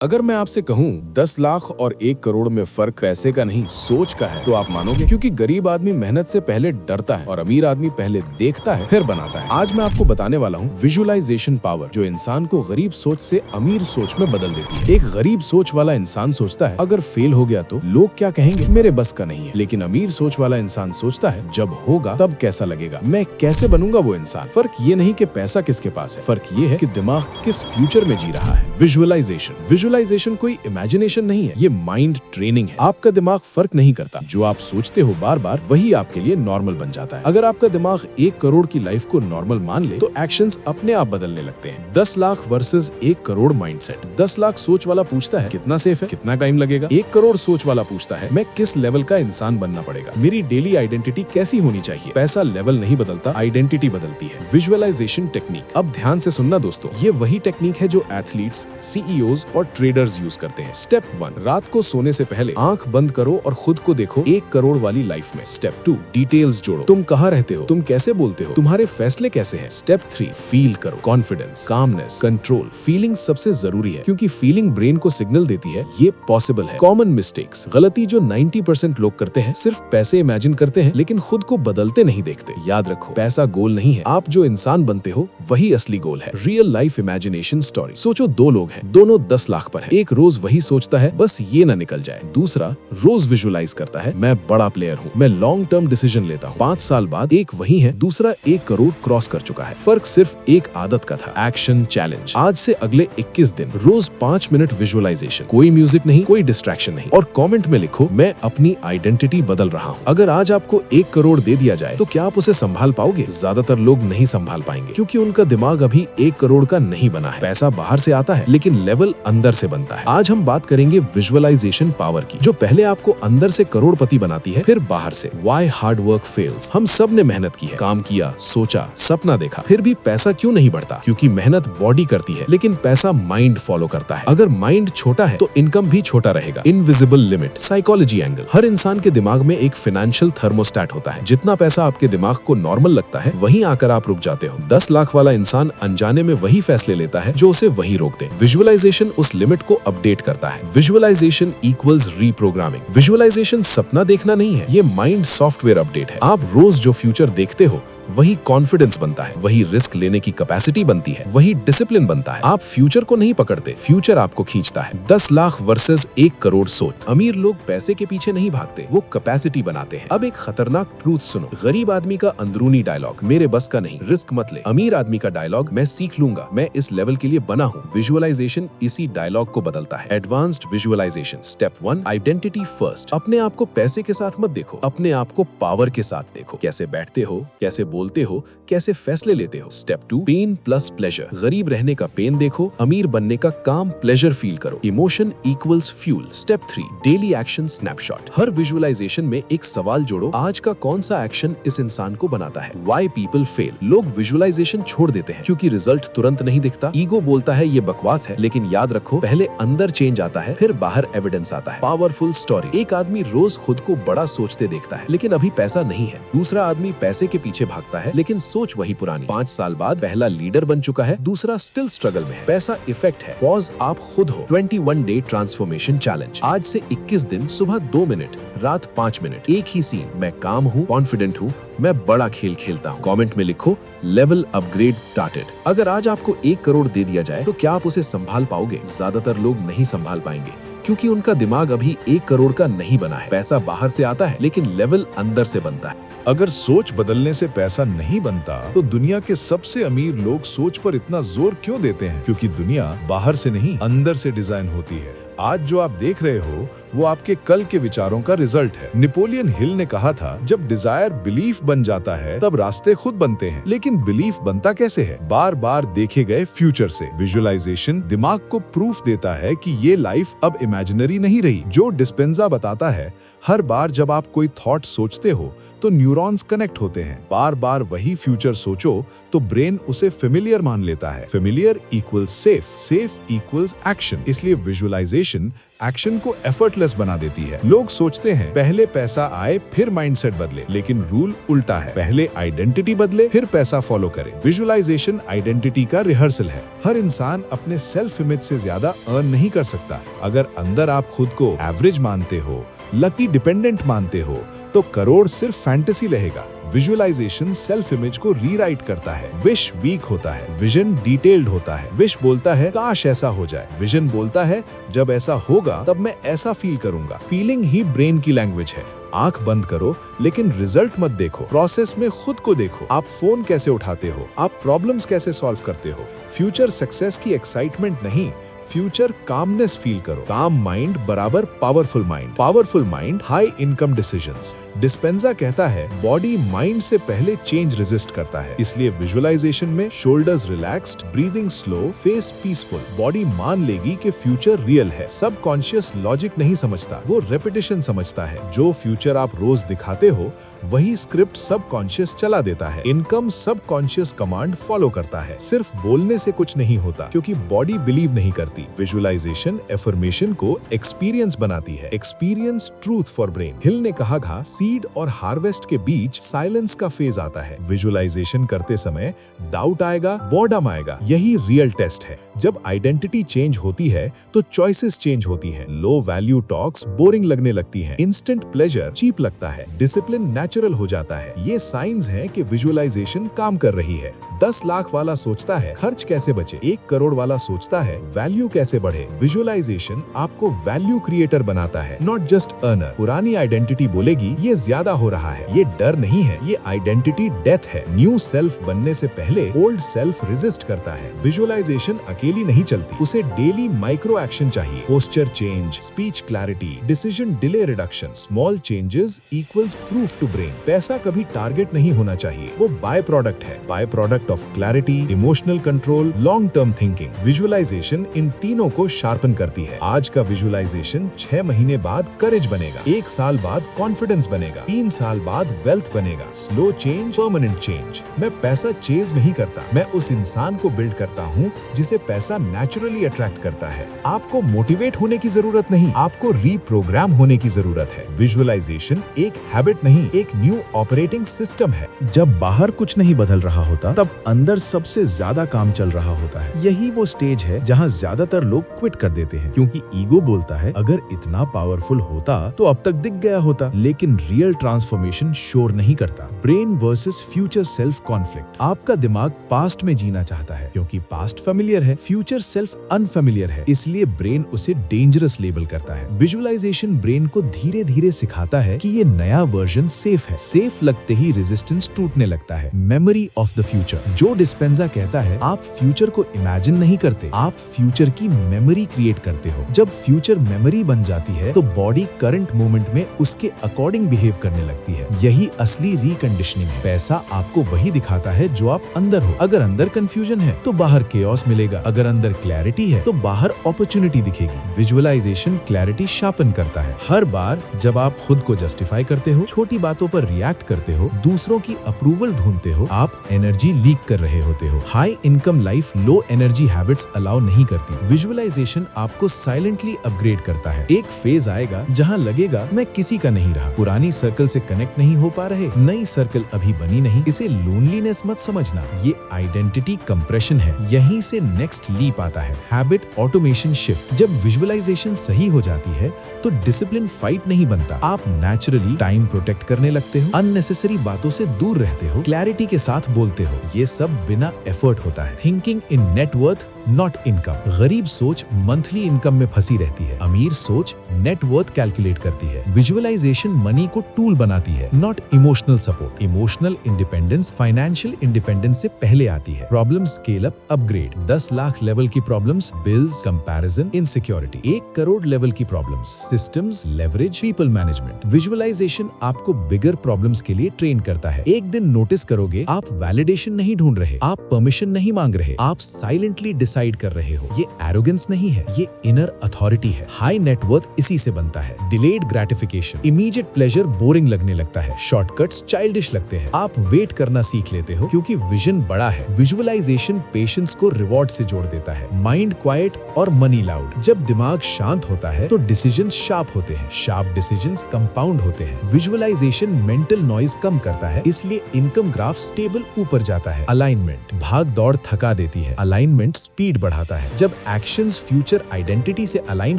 अगर मैं आपसे कहूं 10 लाख और 1 करोड़ में फर्क पैसे का नहीं सोच का है तो आप मानोगे? क्योंकि गरीब आदमी मेहनत से पहले डरता है और अमीर आदमी पहले देखता है फिर बनाता है। आज मैं आपको बताने वाला हूं विजुअलाइजेशन पावर, जो इंसान को गरीब सोच से अमीर सोच में बदल देती है। एक गरीब सोच वाला इंसान सोचता है अगर फेल हो गया तो लोग क्या कहेंगे, मेरे बस का नहीं है। लेकिन अमीर सोच वाला इंसान सोचता है जब होगा तब कैसा लगेगा, मैं कैसे बनूंगा वो इंसान। फर्क ये नहीं कि पैसा किसके पास है, फर्क ये है कि दिमाग किस फ्यूचर में जी रहा है। विजुअलाइजेशन कोई इमेजिनेशन नहीं है, ये माइंड ट्रेनिंग है। आपका दिमाग फर्क नहीं करता, जो आप सोचते हो बार बार वही आपके लिए नॉर्मल बन जाता है। अगर आपका दिमाग 1 करोड़ की लाइफ को नॉर्मल मान ले तो एक्शंस अपने आप बदलने लगते हैं। 10 लाख वर्सेस 1 करोड़ माइंडसेट। 10 लाख सोच वाला पूछता है कितना सेफ है, कितना टाइम लगेगा। 1 करोड़ सोच वाला पूछता है मैं किस लेवल का इंसान बनना पड़ेगा, मेरी डेली आइडेंटिटी कैसी होनी चाहिए। पैसा लेवल नहीं बदलता, आइडेंटिटी बदलती है। Visualisation technique. अब ध्यान से सुनना दोस्तों, ये वही टेक्निक है जो एथलीट्स, सीईओज और ट्रेडर्स यूज करते हैं। स्टेप 1, रात को सोने से पहले आंख बंद करो और खुद को देखो 1 करोड़ वाली लाइफ में। स्टेप 2, डिटेल्स जोड़ो। तुम कहाँ रहते हो, तुम कैसे बोलते हो, तुम्हारे फैसले कैसे हैं। स्टेप 3, फील करो। Confidence, calmness, control. फीलिंग सबसे जरूरी है क्योंकि फीलिंग ब्रेन को सिग्नल देती है ये पॉसिबल है। कॉमन मिस्टेक्स, गलती जो 90% लोग करते हैं, सिर्फ पैसे इमेजिन करते हैं लेकिन खुद को बदलते नहीं देखते। याद रखो, पैसा गोल नहीं है, आप जो इंसान बनते हो वही असली गोल है। Real life imagination story. सोचो 2 लोग हैं, दोनों 10 लाख पर हैं। एक रोज वही सोचता है बस ये ना निकल जाए, दूसरा रोज विजुअलाइज करता है मैं बड़ा प्लेयर हूँ, मैं लॉन्ग टर्म डिसीजन लेता हूँ। 5 साल बाद एक वही है, दूसरा 1 करोड़ क्रॉस कर चुका है। फर्क सिर्फ एक आदत का था, एक्शन चैलेंज। आज से अगले 21 दिन रोज 5 मिनट विजुअलाइजेशन, कोई म्यूजिक नहीं, कोई डिस्ट्रैक्शन नहीं, और कमेंट में लिखो मैं अपनी आइडेंटिटी बदल रहा हूँ। अगर आज आपको 1 करोड़ दे दिया जाए तो क्या आप उसे संभाल पाओगे? ज्यादातर लोग नहीं संभाल पाएंगे क्योंकि उनका दिमाग अभी 1 करोड़ का नहीं बना है। पैसा बाहर से आता है लेकिन लेवल अंदर से बनता है। आज हम बात करेंगे विजुअलाइजेशन पावर की, जो पहले आपको अंदर से करोड़पति बनाती है फिर बाहर से। Why hard work fails. हम सब ने मेहनत की है, काम किया, सोचा, सपना देखा, फिर भी पैसा क्यों नहीं बढ़ता? क्योंकि मेहनत बॉडी करती है लेकिन पैसा माइंड फॉलो करता है। अगर माइंड छोटा है तो इनकम भी छोटा रहेगा। Invisible limit. Psychology angle. हर इंसान के दिमाग में एक फाइनेंशियल थर्मोस्टेट होता है। जितना पैसा आपके दिमाग को नॉर्मल लगता है वहीं आकर आप रुक जाते हो। 10 लाख वाला इंसान अनजाने में वही फैसले लेता है जो उसे वहीं रोक दे। विजुअलाइजेशन उस लिमिट को अपडेट करता है। Visualisation equals reprogramming. विजुअलाइजेशन सपना देखना नहीं है, ये माइंड सॉफ्टवेयर अपडेट है। आप रोज जो फ्यूचर देखते हो वही कॉन्फिडेंस बनता है, वही रिस्क लेने की कैपेसिटी बनती है, वही डिसिप्लिन बनता है। आप फ्यूचर को नहीं पकड़ते, फ्यूचर आपको खींचता है। 10 लाख वर्सेस 1 करोड़ सोच। अमीर लोग पैसे के पीछे नहीं भागते, वो कैपेसिटी बनाते हैं। अब एक खतरनाक ट्रूथ सुनो। गरीब आदमी का अंदरूनी डायलॉग, मेरे बस का नहीं, रिस्क मत ले। अमीर आदमी का डायलॉग, मैं सीख लूंगा, मैं इस लेवल के लिए बना हूँ। विजुअलाइजेशन इसी डायलॉग को बदलता है। Advanced visualisation. Step 1, identity first. अपने आप को पैसे के साथ मत देखो, अपने आप को पावर के साथ देखो। कैसे बैठते हो, कैसे बोलते हो, कैसे फैसले लेते हो। Step 2, pain plus pleasure. गरीब रहने का पेन देखो, अमीर बनने का काम प्लेजर फील करो। Emotion equals fuel. Step 3, daily action snapshot. हर विजुअलाइजेशन में एक सवाल जोड़ो, आज का कौन सा एक्शन इस इंसान को बनाता है। Why people fail. लोग विजुअलाइजेशन छोड़ देते हैं क्योंकि रिजल्ट तुरंत नहीं दिखता। ईगो बोलता है ये बकवास है, लेकिन याद रखो पहले अंदर चेंज आता है फिर बाहर एविडेंस आता है। Powerful story. एक आदमी रोज खुद को बड़ा सोचते देखता है लेकिन अभी पैसा नहीं है। दूसरा आदमी पैसे के पीछे भागता है लेकिन सोच वही पुरानी। 5 साल बाद पहला लीडर बन चुका है, दूसरा स्टिल स्ट्रगल में है। पैसा इफेक्ट है, पॉज आप खुद हो। 21 डे ट्रांसफॉर्मेशन चैलेंज। आज से 21 दिन, सुबह 2 मिनट, रात 5 मिनट, एक ही सीन। मैं काम हूँ, कॉन्फिडेंट हूँ, मैं बड़ा खेल खेलता हूँ। कमेंट में लिखो लेवल अपग्रेड स्टार्टेड। अगर आज आपको 1 करोड़ दे दिया जाए तो क्या आप उसे संभाल पाओगे? ज्यादातर लोग नहीं संभाल पाएंगे क्योंकि उनका दिमाग अभी 1 करोड़ का नहीं बना है। पैसा बाहर से आता है लेकिन लेवल अंदर से बनता है। अगर सोच बदलने से पैसा नहीं बनता तो दुनिया के सबसे अमीर लोग सोच पर इतना जोर क्यों देते हैं? क्योंकि दुनिया बाहर से नहीं अंदर से डिजाइन होती है। आज जो आप देख रहे हो वो आपके कल के विचारों का रिजल्ट है। नेपोलियन हिल ने कहा था जब डिजायर बिलीफ बन जाता है तब रास्ते खुद बनते हैं। लेकिन बिलीफ बनता कैसे है? बार बार देखे गए फ्यूचर से। विजुअलाइजेशन दिमाग को प्रूफ देता है कि ये लाइफ अब इमेजिनरी नहीं रही। जो डिस्पेंजा बताता है हर बार जब आप कोई थॉट सोचते हो तो न्यूरॉन्स कनेक्ट होते हैं। बार बार वही फ्यूचर सोचो तो ब्रेन उसे फेमिलियर मान लेता है। Familiar equals safe, safe equals action. इसलिए विजुअलाइजेशन एक्शन को एफर्टलेस बना देती है। लोग सोचते हैं पहले पैसा आए फिर माइंडसेट बदले, लेकिन रूल उल्टा है, पहले आइडेंटिटी बदले फिर पैसा फॉलो करे। विजुअलाइजेशन आइडेंटिटी का रिहर्सल है। हर इंसान अपने सेल्फ इमेज से ज्यादा अर्न नहीं कर सकता। अगर अंदर आप खुद को एवरेज मानते हो, लकी डिपेंडेंट मानते हो, तो करोड़ सिर्फ फैंटेसी रहेगा। विजुअलाइजेशन सेल्फ इमेज को रीराइट करता है। विश वीक होता है, विजन डिटेल्ड होता है। विश बोलता है काश ऐसा हो जाए, विजन बोलता है जब ऐसा होगा तब मैं ऐसा फील करूंगा। फीलिंग ही ब्रेन की लैंग्वेज है। आंख बंद करो लेकिन रिजल्ट मत देखो, प्रोसेस में खुद को देखो। आप फोन कैसे उठाते हो, आप प्रॉब्लम्स कैसे सॉल्व करते हो। फ्यूचर सक्सेस की एक्साइटमेंट नहीं, फ्यूचर कामनेस फील करो। काम माइंड बराबर powerful mind, powerful mind high income decisions. Dispenza कहता है बॉडी माइंड से पहले चेंज रेजिस्ट करता है। इसलिए विजुअलाइजेशन में shoulders relaxed, breathing slow, face peaceful. Body मान लेगी कि फ्यूचर रियल है। सबकॉन्शियस लॉजिक नहीं समझता, वो रेपिटेशन समझता है। जो फ्यूचर आप रोज दिखाते हो वही स्क्रिप्ट सबकॉन्शियस चला देता है। इनकम सबकॉन्शियस कमांड फॉलो करता है। सिर्फ बोलने से कुछ नहीं होता क्योंकि बॉडी बिलीव नहीं करती। विजुअलाइजेशन एफर्मेशन को एक्सपीरियंस बनाती है। Experience truth for brain. Hill ने कहा था सीड और हार्वेस्ट के बीच साइलेंस का फेज आता है। विजुअलाइजेशन करते समय डाउट आएगा, बोर्डम आएगा, यही रियल टेस्ट है। जब आइडेंटिटी चेंज होती है तो चॉइसेस चेंज होती हैं। लो वैल्यू टॉक्स बोरिंग लगने लगती हैं। इंस्टेंट प्लेजर चीप लगता है। डिसिप्लिन नेचुरल हो जाता है। ये साइंस हैं कि विजुअलाइजेशन काम कर रही है। 10 लाख वाला सोचता है खर्च कैसे बचे, 1 करोड़ वाला सोचता है वैल्यू कैसे बढ़े। विजुअलाइजेशन आपको वैल्यू क्रिएटर बनाता है, नॉट जस्ट अर्नर। पुरानी आइडेंटिटी बोलेगी ये ज्यादा हो रहा है, ये डर नहीं है, ये आइडेंटिटी डेथ है। न्यू सेल्फ बनने से पहले ओल्ड सेल्फ रेजिस्ट करता है। विजुअलाइजेशन अकेली नहीं चलती, उसे डेली माइक्रो एक्शन चाहिए। Posture change, speech clarity, decision delay reduction. Small changes equals proof to brain. पैसा कभी टारगेट नहीं होना चाहिए, वो बाय प्रोडक्ट है। Byproduct of clarity, emotional control, long term thinking. Visualization इन तीनों को शार्पन करती है। आज का विजुअलाइजेशन 6 महीने बाद करेज बनेगा, 1 साल बाद कॉन्फिडेंस बनेगा, 3 साल बाद वेल्थ बनेगा। Slow change, permanent change. मैं पैसा चेज नहीं करता, मैं उस इंसान को बिल्ड करता हूँ जिसे पैसा नेचुरली अट्रैक्ट करता है। आपको मोटिवेट होने की जरूरत नहीं, आपको रीप्रोग्राम होने की जरूरत है। विजुअलाइजेशन एक हैबिट नहीं, एक न्यू ऑपरेटिंग सिस्टम है। जब बाहर कुछ नहीं बदल रहा होता तब अंदर सबसे ज्यादा काम चल रहा होता है। यही वो स्टेज है जहाँ ज्यादातर लोग क्विट कर देते हैं, क्योंकि ईगो बोलता है अगर इतना पावरफुल होता तो अब तक दिख गया होता। लेकिन रियल ट्रांसफॉर्मेशन शोर नहीं करता। Brain versus future self conflict. आपका दिमाग पास्ट में जीना चाहता है क्योंकि पास्ट फेमिलियर है, फ्यूचर सेल्फ अनफेमिलियर है, इसलिए ब्रेन उसे डेंजरस लेबल करता है। विजुअलाइजेशन ब्रेन को धीरे धीरे सिखाता है कि ये नया वर्जन सेफ है। सेफ लगते ही रेजिस्टेंस टूटने लगता है। Memory of the future. जो डिस्पेंजा कहता है आप फ्यूचर को इमेजिन नहीं करते, आप फ्यूचर की मेमोरी क्रिएट करते हो। जब फ्यूचर मेमोरी बन जाती है तो बॉडी करंट मोमेंट में उसके अकॉर्डिंग बिहेव करने लगती है। यही असली रिकंडीशनिंग है। पैसा आपको वही दिखाता है जो आप अंदर हो। अगर अंदर कंफ्यूजन है तो बाहर केओस मिलेगा, अगर अंदर क्लैरिटी है तो बाहर अपॉर्चुनिटी दिखेगी। विजुअलाइजेशन क्लैरिटी शार्पन करता है। हर बार जब आप खुद को जस्टिफाई करते हो, छोटी बातों पर रिएक्ट करते हो, दूसरों की अप्रूवल ढूंढते हो, आप एनर्जी लीक कर रहे होते हो। High income life low energy habits allow नहीं करती। विजुअलाइजेशन आपको साइलेंटली अपग्रेड करता है। एक फेज आएगा जहां लगेगा मैं किसी का नहीं रहा, पुरानी सर्कल से कनेक्ट नहीं हो पा रहे, नई सर्कल अभी बनी नहीं। इसे लोनलीनेस मत समझना, ये आइडेंटिटी कंप्रेशन है। यहीं से नेक्स्ट लीप आता है, हैबिट ऑटोमेशन शिफ्ट। जब विजुअलाइजेशन सही हो जाती है तो डिसिप्लिन फाइट नहीं बनता। आप नेचुरली टाइम प्रोटेक्ट करने लगते हो, अननेसेसरी बातों से दूर रहते हो, क्लैरिटी के साथ बोलते हो। ये सब बिना एफर्ट होता है। Thinking in net worth not income. गरीब सोच मंथली इनकम में फंसी रहती है, अमीर सोच नेटवर्थ कैलकुलेट करती है। विजुअलाइजेशन मनी को टूल बनाती है, not emotional support. Emotional independence financial independence से पहले आती है। Problem scale up upgrade. 10 lakh level की problems, bills, comparison, insecurity. 1 crore level की problems, systems, leverage, people management. Visualization आपको बिगर प्रॉब्लम्स के लिए ट्रेन करता है। एक दिन नोटिस करोगे आप वैलिडेशन नहीं ढूंढ रहे, आप परमिशन नहीं मांग रहे, आप साइलेंटली डिसाइड कर रहे हो। ये एरोगेंस नहीं है, ये इनर अथॉरिटी है। हाई नेटवर्थ इसी से बनता है। Delayed gratification, immediate pleasure boring लगने लगता है, शॉर्टकट्स चाइल्डिश लगते हैं। आप वेट करना सीख लेते हो क्योंकि विजन बड़ा है। विजुअलाइजेशन पेशेंस को रिवॉर्ड से जोड़ देता है। माइंड क्वाइट और मनी लाउड। जब दिमाग शांत होता है तो डिसीजन शार्प होते हैं, शार्प डिसीजंस कंपाउंड होते हैं। विजुअलाइजेशन मेंटल नॉइज कम करता है, इसलिए इनकम ग्राफ स्टेबल ऊपर जाता है। अलाइनमेंट, भाग दौड़ थका देती है, अलाइनमेंट स्पीड बढ़ाता है। जब एक्शंस फ्यूचर आइडेंटिटी से अलाइन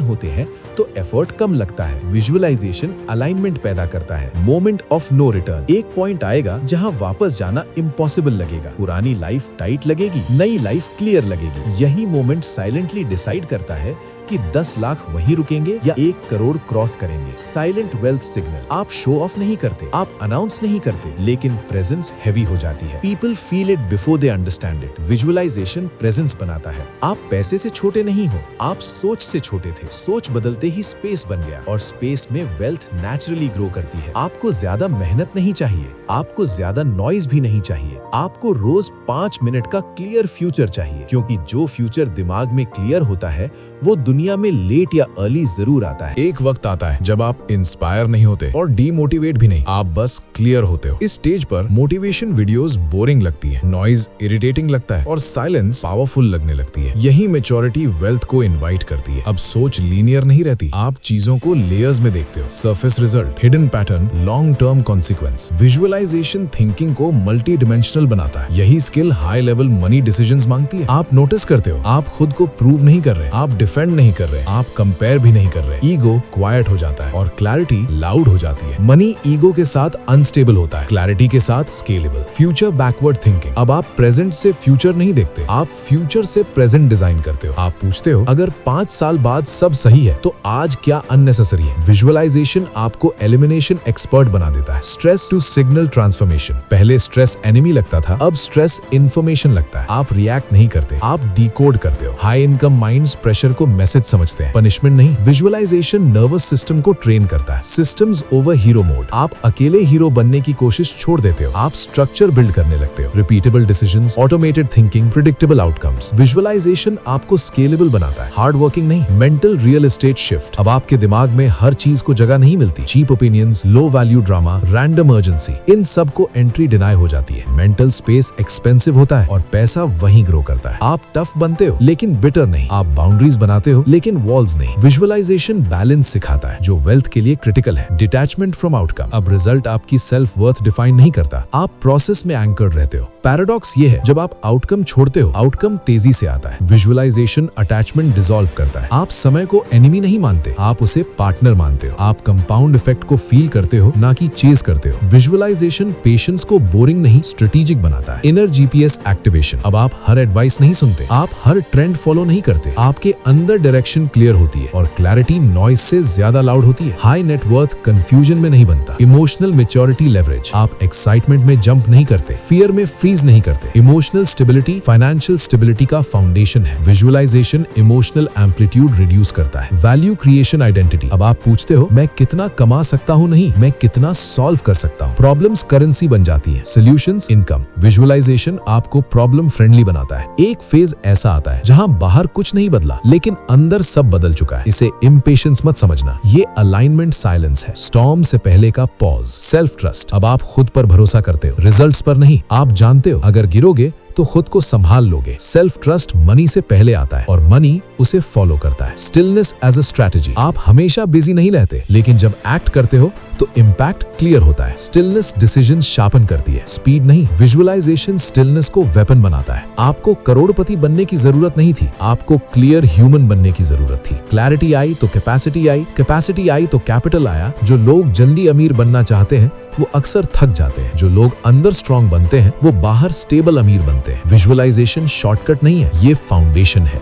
होते हैं तो एफर्ट कम लगता है। विजुअलाइजेशन अलाइनमेंट पैदा करता है। मोमेंट ऑफ नो रिटर्न, एक पॉइंट आएगा जहां वापस जाना इम्पॉसिबल लगेगा। पुरानी लाइफ टाइट लगेगी, नई लाइफ क्लियर लगेगी। यही मोमेंट साइलेंटली डिसाइड करता है कि 10 लाख वहीं रुकेंगे या 1 करोड़ क्रॉस करेंगे। साइलेंट वेल्थ सिग्नल, आप शो ऑफ नहीं करते, आप अनाउंस नहीं करते, लेकिन प्रेजेंस हैवी हो जाती है। People feel it before they understand it. Visualisation presence बनाता है। आप पैसे से छोटे नहीं हो, आप सोच से छोटे थे। सोच बदलते ही स्पेस बन गया और स्पेस में वेल्थ नेचुरली ग्रो करती है। आपको ज्यादा मेहनत नहीं चाहिए, आपको ज्यादा नॉइज भी नहीं चाहिए, आपको रोज 5 मिनट का क्लियर फ्यूचर चाहिए, क्योंकि जो फ्यूचर दिमाग में क्लियर होता है वो दुनिया में लेट या अर्ली जरूर आता है। एक वक्त आता है जब आप इंस्पायर नहीं होते और डीमोटिवेट भी नहीं, आप बस क्लियर होते हो। इस स्टेज पर मोटिवेशन वीडियोस बोरिंग लगती है, नॉइज इरिटेटिंग लगता है और साइलेंस पावरफुल लगने लगती है। यही मैच्योरिटी वेल्थ को इनवाइट करती है। अब सोच लीनियर नहीं रहती, आप चीजों को लेयर्स में देखते हो। Surface result, hidden pattern, long term consequence. Visualisation thinking को मल्टी डिमेंशनल बनाता है। यही skill high level money decisions मांगती है। आप नोटिस करते हो, आप खुद को प्रूव नहीं कर रहे, आप डिफेंड नहीं कर रहे, आप कंपेयर भी नहीं कर रहे। ईगो क्वाइट हो जाता है और क्लैरिटी लाउड हो जाती है। मनी ईगो के साथ अनस्टेबल होता है, क्लैरिटी के साथ स्केलेबल। फ्यूचर बैकवर्ड थिंकिंग, अब आप प्रेजेंट से फ्यूचर नहीं देखते, आप फ्यूचर से प्रेजेंट डिजाइन करते हो। आप पूछते हो अगर 5 साल बाद सब सही है तो आज क्या अननेसेसरी है। विजुअलाइजेशन आपको एलिमिनेशन एक्सपर्ट बना देता है। स्ट्रेस टू सिग्नल ट्रांसफॉर्मेशन, पहले स्ट्रेस एनिमी लगता था, अब स्ट्रेस इंफॉर्मेशन लगता है। आप रिएक्ट नहीं करते, आप डिकोड करते हो। हाई इनकम माइंड्स प्रेशर को मैसेज समझते हैं, पनिशमेंट नहीं। विजुअलाइजेशन नर्वस सिस्टम को ट्रेन करता है। सिस्टम्स ओवर हीरो मोड, आप अकेले हीरो बनने की कोशिश छोड़ देते हो, आप स्ट्रक्चर बिल्ड करने लगते हो। Repeatable decisions, automated thinking, predictable outcomes. Visualisation आपको स्केलेबल बनाता है, हार्ड वर्किंग नहीं। मेंटल रियल एस्टेट शिफ्ट, अब आपके दिमाग में हर चीज को जगह नहीं मिलती। Cheap opinions, low value drama, random urgency, इन सब को एंट्री डिनाई हो जाती है। मेंटल स्पेस एक्सपेंसिव होता है और पैसा वहीं ग्रो करता है। आप टफ बनते हो लेकिन बिटर नहीं, आप बाउंड्रीज बनाते हो लेकिन वॉल्स नहीं। विजुअलाइजेशन बैलेंस सिखाता है जो वेल्थ के लिए क्रिटिकल है। डिटैचमेंट फ्रॉम आउटकम, अब रिजल्ट आपकी सेल्फ वर्थ डिफाइन नहीं करता, आप प्रोसेस में एंकर्ड रहते हो। पैराडॉक्स ये है, जब आप आउटकम छोड़ते हो आउटकम तेजी से आता है। विजुअलाइजेशन अटैचमेंट डिसॉल्व करता है। आप समय को एनिमी नहीं मानते, आप उसे पार्टनर मानते हो। आप कंपाउंड इफेक्ट को फील करते हो, ना कि चेज करते हो। विजुअलाइजेशन पेशेंस को बोरिंग नहीं स्ट्रेटेजिक बनाता है। इनर जीपीएस एक्टिवेशन, अब आप हर एडवाइस नहीं सुनते, आप हर ट्रेंड फॉलो नहीं करते, आपके अंदर डायरेक्शन क्लियर होती है और क्लैरिटी नॉइज से ज्यादा लाउड होती है। हाई नेटवर्थ कंफ्यूजन में नहीं बनता। इमोशनल मैच्योरिटी लेवरेज, आप एक्साइटमेंट में जंप नहीं करते, फियर में फ्रीज नहीं करते। इमोशनल स्टेबिलिटी फाइनेंशियल स्टेबिलिटी का फाउंडेशन है। विजुअलाइजेशन इमोशनल एम्पलीट्यूड रिड्यूस करता है। वैल्यू क्रिएशन आइडेंटिटी, अब आप पूछते हो मैं कितना कमा सकता हूँ नहीं, मैं कितना सॉल्व कर सकता हूँ। प्रॉब्लम्स करेंसी बन जाती है, सॉल्यूशंस इनकम। विजुअलाइजेशन आपको प्रॉब्लम फ्रेंडली बनाता है। एक फेज ऐसा आता है जहाँ बाहर कुछ नहीं बदला लेकिन अंदर सब बदल चुका है। इसे इम्पेशंस मत समझना, ये अलाइनमेंट साइलेंस है। स्टॉर्म से पहले का पॉज। सेल्फ ट्रस्ट, अब आप खुद पर भरोसा करते हो, रिजल्ट्स पर नहीं। आप जानते हो अगर गिरोगे तो खुद को संभाल लोगे। सेल्फ ट्रस्ट मनी से पहले आता है और मनी उसे फॉलो करता है। स्टिलनेस एज अ स्ट्रैटेजी, आप हमेशा बिजी नहीं रहते लेकिन जब एक्ट करते हो तो इम्पैक्ट क्लियर होता है। स्टिलनेस डिसीजंस शार्पन करती है, स्पीड नहीं। विजुअलाइजेशन स्टिलनेस को वेपन बनाता है। आपको करोड़पति बनने की जरूरत नहीं थी, आपको क्लियर ह्यूमन बनने की जरूरत थी। क्लैरिटी आई तो कैपेसिटी आई, कैपेसिटी आई तो कैपिटल आया। जो लोग जल्दी अमीर बनना चाहते हैं वो अक्सर थक जाते हैं, जो लोग अंदर स्ट्रांग बनते हैं वो बाहर स्टेबल अमीर बनते हैं। विजुअलाइजेशन शॉर्टकट नहीं है, ये फाउंडेशन है।